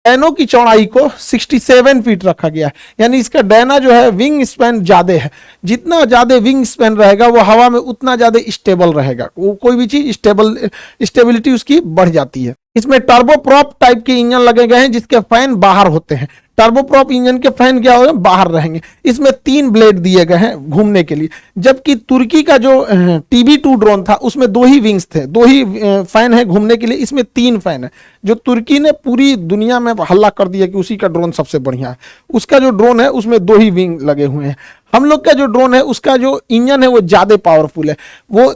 डैनो की चौड़ाई को 67 फीट रखा गया है, यानी इसका डैना जो है विंग स्पैन ज्यादा है। जितना ज्यादा विंग स्पैन रहेगा वो हवा में उतना ज्यादा स्टेबल रहेगा, वो कोई भी चीज स्टेबिलिटी उसकी बढ़ जाती है। इसमें टर्बोप्रॉप टाइप के इंजन लगे गए हैं जिसके फैन बाहर होते हैं। टर्बोप्रॉप इंजन के फैन क्या होंगे, बाहर रहेंगे। इसमें 3 ब्लेड दिए गए हैं घूमने के लिए, जबकि तुर्की का जो TB2 ड्रोन था उसमें 2 ही विंग्स थे, 2 ही फैन है घूमने के लिए। इसमें 3 फैन है। जो तुर्की ने पूरी दुनिया में हल्ला कर दिया कि उसी का ड्रोन सबसे बढ़िया है, उसका जो ड्रोन है उसमें 2 ही विंग लगे हुए हैं। हम लोग का जो ड्रोन है उसका जो इंजन है वो ज्यादा पावरफुल है, वो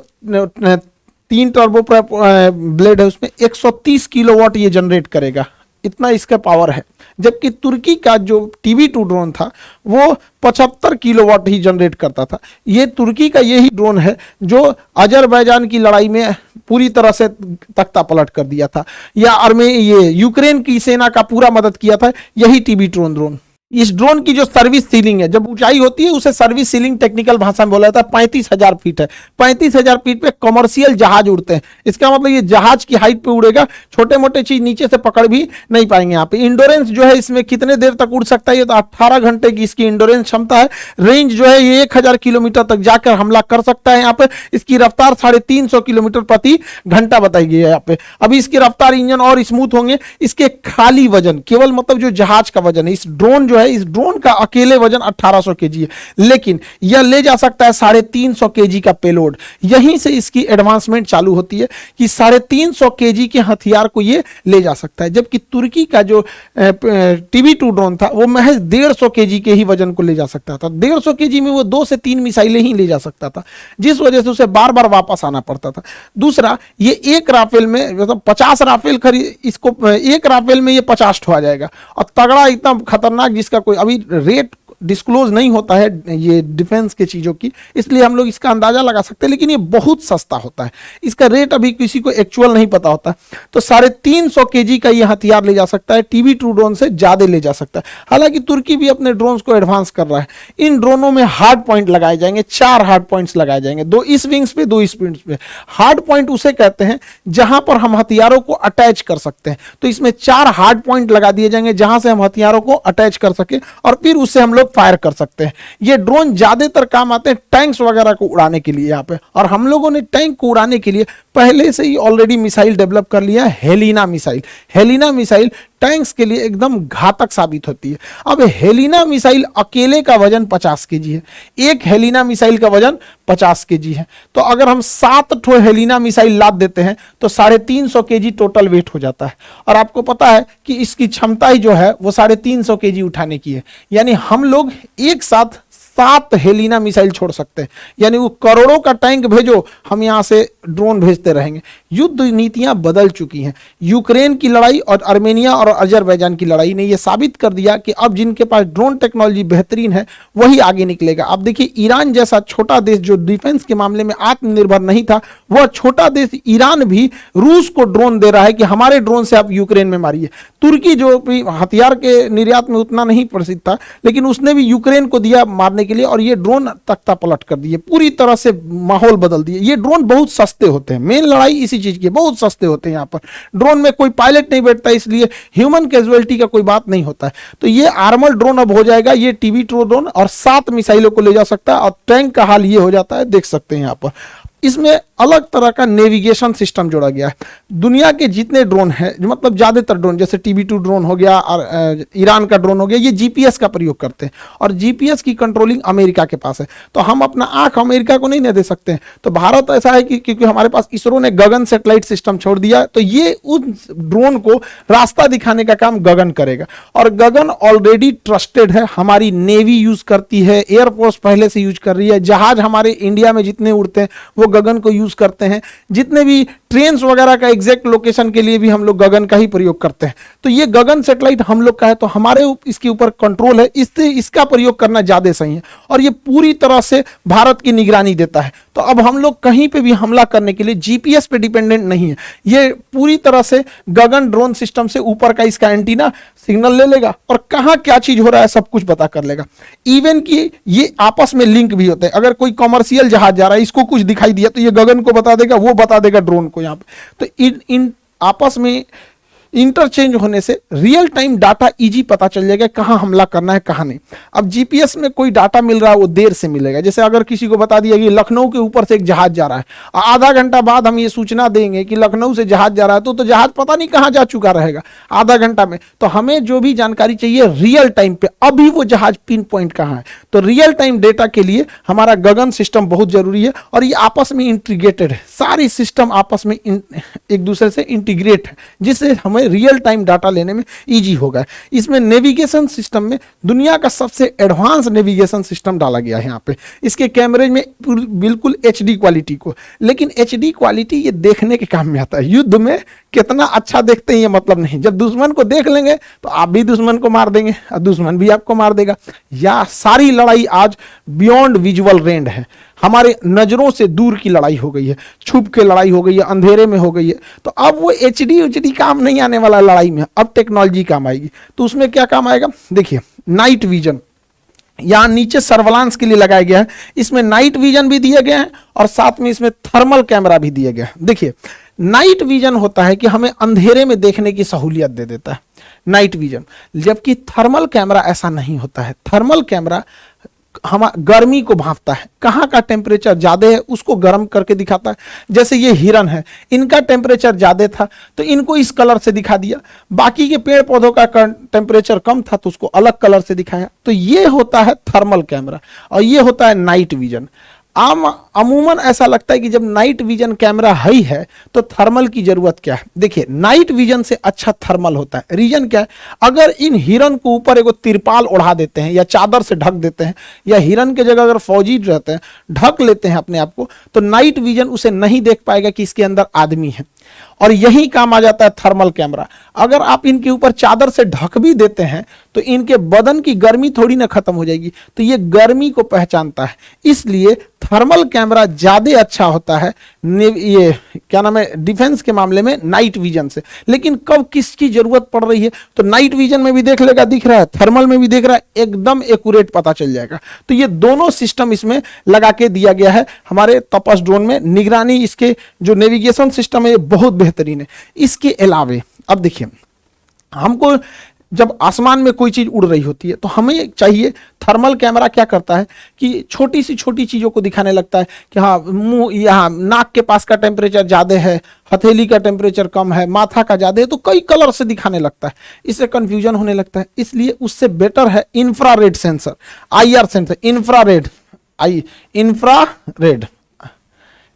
3 टर्बोप्रॉप ब्लेड है, उसमें 130 किलोवाट ये जनरेट करेगा, इतना इसका पावर है। जबकि तुर्की का जो TB2 ड्रोन था वो 75 किलोवाट ही जनरेट करता था। ये तुर्की का यही ड्रोन है जो अजरबैजान की लड़ाई में पूरी तरह से तख्ता पलट कर दिया था, या ये यूक्रेन की सेना का पूरा मदद किया था यही TB2 ड्रोन। इस ड्रोन की जो सर्विस सीलिंग है, जब ऊंचाई होती है उसे सर्विस सीलिंग टेक्निकल भाषा में बोला जाता है, 35,000 फीट है। 35,000 फीट पे कमर्शियल जहाज उड़ते हैं। इसका मतलब ये जहाज की हाइट पे उड़ेगा, छोटे मोटे चीज नीचे से पकड़ भी नहीं पाएंगे। यहाँ पे इंडोरेंस जो है इसमें कितने देर तक उड़ सकता है, ये तो 18 घंटे की इसकी इंडोरेंस क्षमता है। रेंज जो है ये 1000 किलोमीटर तक जाकर हमला कर सकता है। यहाँ पे इसकी रफ्तार 350 किलोमीटर प्रति घंटा बताई गई है यहाँ पे। अभी इसकी रफ्तार, इंजन और स्मूथ होंगे। इसके खाली वजन, केवल मतलब जो जहाज का वजन है, इस ड्रोन जो है, इस ड्रोन का अकेले वजन 1800 केजी है, लेकिन यह ले जा सकता है 350 केजी का पेलोड। यहीं से इसकी एडवांसमेंट चालू होती है कि 350 केजी के हथियार को ये ले जा सकता है। जबकि तुर्की का जो TB2 ड्रोन था वो महज 150 केजी के ही वजन को ले जा सकता था। 150 केजी में वो 2 से 3 मिसाइलें ही ले जा सकता था, जिस वजह से उसे बार बार वापस आना पड़ता था। दूसरा, ये एक राफेल में मतलब 50 राफेल खरीद, इसको एक राफेल में ये 50 ठो आ जाएगा। और तगड़ा, इतना खतरनाक, जिसका कोई अभी रेट डिस्क्लोज नहीं होता है ये डिफेंस के चीज़ों की, इसलिए हम लोग इसका अंदाजा लगा सकते हैं, लेकिन ये बहुत सस्ता होता है। इसका रेट अभी किसी को एक्चुअल नहीं पता होता। तो 350 केजी का ये हथियार ले जा सकता है, TB2 ड्रोन से ज़्यादा ले जा सकता है। हालांकि तुर्की भी अपने ड्रोन्स को एडवांस कर रहा है। इन ड्रोनों में हार्ड पॉइंट लगाए जाएंगे, 4 हार्ड पॉइंट्स लगाए जाएंगे, 2 इस विंग्स पे, 2 इस विंग्स पे। हार्ड पॉइंट उसे कहते हैं जहां पर हम हथियारों को अटैच कर सकते हैं। तो इसमें 4 हार्ड पॉइंट लगा दिए जाएंगे जहां से हम हथियारों को अटैच कर सके और फिर उससे हम लोग फायर कर सकते हैं। ये ड्रोन ज्यादातर काम आते हैं टैंक्स वगैरह को उड़ाने के लिए यहाँ पे। और हम लोगों ने टैंक को उड़ाने के लिए पहले से ही ऑलरेडी मिसाइल डेवलप कर लिया है, Helina missile. Helina missile tanks के लिए एकदम घातक साबित होती है। अब हेलिना मिसाइल अकेले का वजन 50 केजी है। एक हेलिना मिसाइल का वजन 50 केजी है। तो अगर हम 7 ठो हेलिना मिसाइल लाद देते हैं तो 350 केजी टोटल वेट हो जाता है। और आपको पता है कि इसकी क्षमता ही जो है वो 350 केजी उठाने की है। यानी हम लोग एक साथ 7 हेलिना मिसाइल छोड़ सकते हैं। यानी वो करोड़ों का टैंक भेजो, हम यहां से ड्रोन भेजते रहेंगे। युद्ध नीतियां बदल चुकी हैं। यूक्रेन की लड़ाई और आर्मेनिया और अजरबैजान की लड़ाई ने यह साबित कर दिया कि अब जिनके पास ड्रोन टेक्नोलॉजी बेहतरीन है वही आगे निकलेगा। अब देखिए, ईरान जैसा छोटा देश जो डिफेंस के मामले में आत्मनिर्भर नहीं था, वह छोटा देश ईरान भी रूस को ड्रोन दे रहा है कि हमारे ड्रोन से आप यूक्रेन में मारिए। तुर्की जो भी हथियार के निर्यात में उतना नहीं प्रसिद्ध था, लेकिन उसने भी यूक्रेन को दिया मारने के लिए, और ये ड्रोन तख्ता पलट कर दिए, पूरी तरह से माहौल बदल दिए। ये ड्रोन बहुत सस्ते होते हैं, मेन लड़ाई इसी चीज की, बहुत सस्ते होते हैं। यहाँ पर ड्रोन में कोई पायलट नहीं बैठता, इसलिए ह्यूमन कैजुअलिटी का कोई बात नहीं होता है। तो ये आर्मर ड्रोन अब हो जाएगा, ये TB2 ड्रोन, और 7 मिसाइलों को ले जा सकता है। और टैंक का हाल ये हो जाता है, देख सकते हैं यहाँ पर। इसमें अलग तरह का नेविगेशन सिस्टम जोड़ा गया है। दुनिया के जितने ड्रोन हैं, मतलब ज्यादातर ड्रोन, जैसे TB2 ड्रोन हो गया और ईरान का ड्रोन हो गया, ये GPS का प्रयोग करते हैं। और GPS की कंट्रोलिंग अमेरिका के पास है। तो हम अपना आंख अमेरिका को नहीं न दे सकते हैं। तो भारत ऐसा है कि क्योंकि हमारे पास इसरो ने गगन सैटेलाइट सिस्टम छोड़ दिया, तो ये उस ड्रोन को रास्ता दिखाने का काम गगन करेगा। और गगन ऑलरेडी ट्रस्टेड है, हमारी नेवी यूज करती है, एयरफोर्स पहले से यूज कर रही है। जहाज हमारे इंडिया में जितने उड़ते हैं वो गगन को यूज करते हैं। जितने भी ट्रेन वगैरह का एग्जैक्ट लोकेशन के लिए भी हम लोग गगन का ही प्रयोग करते हैं। तो ये गगन सैटेलाइट हम लोग का है, तो हमारे इसके ऊपर कंट्रोल है, इससे इसका प्रयोग करना ज्यादा सही है। और ये पूरी तरह से भारत की निगरानी देता है। तो अब हम लोग कहीं पे भी हमला करने के लिए GPS पे डिपेंडेंट नहीं है। ये पूरी तरह से गगन ड्रोन सिस्टम से ऊपर का इसका एंटीना सिग्नल ले लेगा और कहां क्या चीज हो रहा है सब कुछ पता कर लेगा। इवन कि ये आपस में लिंक भी होते हैं। अगर कोई कमर्शियल जहाज जा रहा है, इसको कुछ दिखाई दिया तो ये गगन को बता देगा, वो बता देगा ड्रोन को यहाँ पे। तो इन आपस में इंटरचेंज होने से रियल टाइम डाटा इजी पता चल जाएगा कहाँ हमला करना है कहाँ नहीं। अब जीपीएस में कोई डाटा मिल रहा है वो देर से मिलेगा। जैसे अगर किसी को बता दिया कि लखनऊ के ऊपर से एक जहाज जा रहा है, आधा घंटा बाद हम ये सूचना देंगे कि लखनऊ से जहाज जा रहा है, तो जहाज पता नहीं कहाँ जा चुका रहेगा आधा घंटा में। तो हमें जो भी जानकारी चाहिए रियल टाइम पे, अभी वो जहाज पिन पॉइंट कहाँ है। तो रियल टाइम डेटा के लिए हमारा गगन सिस्टम बहुत जरूरी है, और ये आपस में इंटीग्रेटेड है, सारी सिस्टम आपस में एक दूसरे से इंटीग्रेट है, जिससे हमें रियल टाइम डाटा लेने में इजी होगा। इसमें नेविगेशन सिस्टम में दुनिया का सबसे एडवांस नेविगेशन सिस्टम डाला गया है यहाँ पे। इसके कैमरे में बिल्कुल एचडी क्वालिटी को, लेकिन एचडी क्वालिटी ये देखने के काम में आता है। युद्ध में कितना अच्छा देखते हैं ये मतलब नहीं, जब दुश्मन को देख लेंगे तो आप भी दुश्मन को मार देंगे और दुश्मन भी आपको मार देगा। या सारी लड़ाई आज बियॉन्ड विजुअल रेंज है, हमारे नजरों से दूर की लड़ाई हो गई है, छुप के लड़ाई हो गई है, अंधेरे में हो गई है। तो अब वो एचडी काम नहीं आने वाला लड़ाई में, अब टेक्नोलॉजी काम आएगी। तो उसमें क्या काम आएगा, देखिए नाइट विजन यहाँ नीचे सर्वेलांस के लिए लगाया गया है, इसमें नाइट विजन भी दिए गए हैं और साथ में इसमें थर्मल कैमरा भी दिया गया है। देखिए नाइट विजन होता है कि हमें अंधेरे में देखने की सहूलियत दे देता है नाइट विजन, जबकि थर्मल कैमरा ऐसा नहीं होता है। थर्मल कैमरा हम गर्मी को भांपता है, कहाँ का टेम्परेचर ज्यादा है उसको गर्म करके दिखाता है। जैसे ये हिरन है, इनका टेम्परेचर ज्यादा था तो इनको इस कलर से दिखा दिया, बाकी के पेड़ पौधों का टेम्परेचर कम था तो उसको अलग कलर से दिखाया। तो ये होता है थर्मल कैमरा और ये होता है नाइट विजन। अमूमन ऐसा लगता है कि जब नाइट विजन कैमरा ही है तो थर्मल की जरूरत क्या है। देखिए नाइट विजन से अच्छा थर्मल होता है। रीजन क्या है, अगर इन हिरन को ऊपर एगो तिरपाल ओढ़ा देते हैं या चादर से ढक देते हैं, या हिरन के जगह अगर फौजी रहते हैं ढक लेते हैं अपने आप को, तो नाइट विजन उसे नहीं देख पाएगा कि इसके अंदर आदमी है। और यही काम आ जाता है थर्मल कैमरा। अगर आप इनके ऊपर चादर से ढक भी देते हैं तो इनके बदन की गर्मी थोड़ी ना खत्म हो जाएगी, तो ये गर्मी को पहचानता है। इसलिए थर्मल कैमरा ज्यादा अच्छा होता है ये क्या नाम है डिफेंस के मामले में नाइट विजन से। लेकिन कब किसकी जरूरत पड़ रही है, तो नाइट विजन में भी देख लेगा, दिख रहा है, थर्मल में भी देख रहा है, एकदम एक्यूरेट पता चल जाएगा। तो ये दोनों सिस्टम इसमें लगा के दिया गया है हमारे तपस ड्रोन में। निगरानी इसके जो नेविगेशन सिस्टम है बहुत बेहतरीन है। इसके अलावे अब देखिए, हमको जब आसमान में कोई चीज उड़ रही होती है तो हमें चाहिए, थर्मल कैमरा क्या करता है कि छोटी सी छोटी चीजों को दिखाने लगता है कि हाँ मुंह, यहाँ नाक के पास का टेम्परेचर ज्यादा है, हथेली का टेम्परेचर कम है, माथा का ज्यादा है, तो कई कलर से दिखाने लगता है, इससे कंफ्यूजन होने लगता है। इसलिए उससे बेटर है infrared sensor, IR sensor,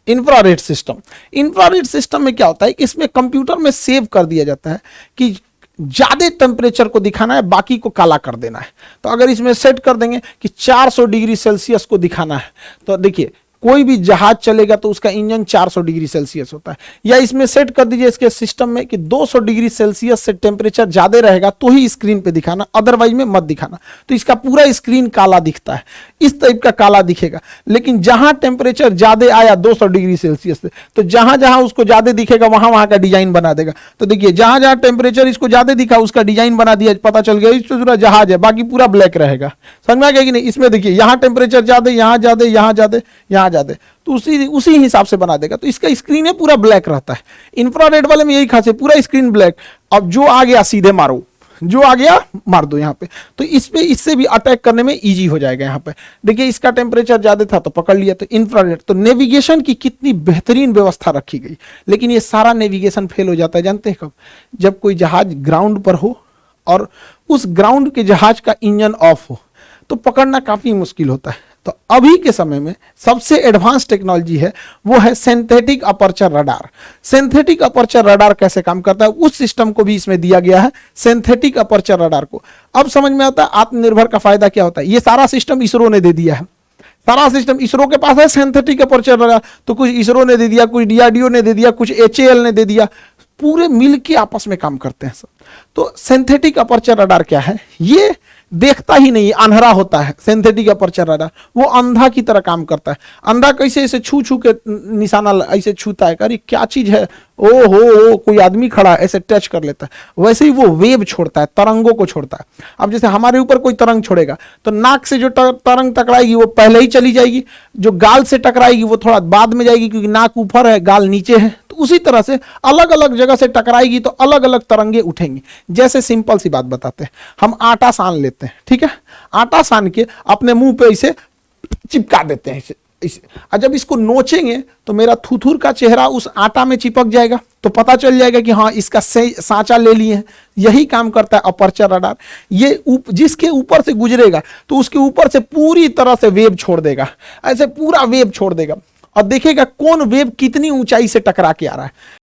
infrared system. Infrared system में क्या होता है कि इसमें कंप्यूटर में सेव कर दिया जाता है कि ज्यादा टेम्परेचर को दिखाना है, बाकी को काला कर देना है। तो अगर इसमें सेट कर देंगे कि 400 डिग्री सेल्सियस को दिखाना है, तो देखिए कोई भी जहाज चलेगा तो उसका इंजन 400 डिग्री सेल्सियस होता है। या इसमें सेट कर दीजिए इसके सिस्टम में कि 200 डिग्री सेल्सियस से टेम्परेचर ज्यादा रहेगा तो ही स्क्रीन पे दिखाना, अदरवाइज में मत दिखाना। तो इसका पूरा स्क्रीन काला दिखता है, इस टाइप का काला दिखेगा। लेकिन जहां टेम्परेचर ज्यादा आया 200 डिग्री सेल्सियस से, तो जहां जहां उसको ज्यादा दिखेगा वहां वहां का डिजाइन बना देगा। तो देखिए जहां जहां टेम्परेचर इसको ज्यादा दिखा उसका डिजाइन बना दिया, पता चल गया इस पूरा जहाज है, बाकी पूरा ब्लैक रहेगा। समझ में आ गया कि नहीं। इसमें देखिए यहाँ टेम्परेचर ज्यादा, यहाँ ज्यादा, यहाँ ज्यादा, यहाँ ज्यादा, तो उसी हिसाब से बना देगा। तो इसका स्क्रीन है पूरा ब्लैक रहता है। इंफ्रारेड वाले में यही खास है, पूरा स्क्रीन ब्लैक। अब जो आ गया सीधे मारो, जो आ गया मार दो यहाँ पे। तो इस पे इससे भी अटैक करने में इजी हो जाएगा। यहाँ पे देखिए इसका टेम्परेचर ज्यादा था तो पकड़ लिया, तो इंफ्रारेड। तो नेविगेशन की कितनी बेहतरीन व्यवस्था रखी गई। लेकिन ये सारा नेविगेशन फेल हो जाता है, जानते हैं कब, जब कोई जहाज ग्राउंड पर हो और उस ग्राउंड के जहाज का इंजन ऑफ हो, तो पकड़ना काफी मुश्किल होता है। तो अभी के समय में सबसे एडवांस टेक्नोलॉजी है वो है synthetic aperture radar. Synthetic aperture radar कैसे काम करता है उस सिस्टम को भी इसमें दिया गया है, सिंथेटिक अपर्चर रडार को। अब समझ में आता है आत्मनिर्भर का फायदा क्या होता है। ये सारा सिस्टम इसरो ने दे दिया है, सारा सिस्टम इसरो के पास है। सिंथेटिक अपर्चर रडार तो कुछ इसरो ने दे दिया, कुछ DRDO ने दे दिया, कुछ HAL ने दे दिया, पूरे मिलके आपस में काम करते हैं सब। तो सिंथेटिक अपर्चर रडार क्या है, ये देखता ही नहीं, अंधा होता है। सिंथेटिक अपर्चर रडार वो अंधा की तरह काम करता है। अंधा कैसे ऐसे छू छू के निशाना ऐसे छूता है, अरे क्या चीज है, ओ हो कोई आदमी खड़ा है, ऐसे टच कर लेता है। वैसे ही वो वेव छोड़ता है, तरंगों को छोड़ता है। अब जैसे हमारे ऊपर कोई तरंग छोड़ेगा तो नाक से जो तरंग टकराएगी वो पहले ही चली जाएगी, जो गाल से टकराएगी वो थोड़ा बाद में जाएगी, क्योंकि नाक ऊपर है गाल नीचे है, तो उसी तरह से अलग अलग जगह से टकराएगी तो अलग अलग तरंगे उठेंगी। जैसे सिंपल सी बात बताते हैं, हम आटा सान लेते हैं, ठीक है, आटा सान के अपने मुंह पे इसे चिपका देते हैं इसे, और जब इसको नोचेंगे तो मेरा थुथुर का चेहरा उस आटा में चिपक जाएगा, तो पता चल जाएगा कि हाँ इसका सांचा ले लिए हैं। यही काम करता है अपर्चर रडार। ये जिसके ऊपर से गुजरेगा तो उसके ऊपर से पूरी तरह से वेव छोड़ देगा, ऐसे पूरा वेव छोड़ देगा, और देखेगा कौन वेव कितनी ऊंचाई से टकरा के आ रहा है।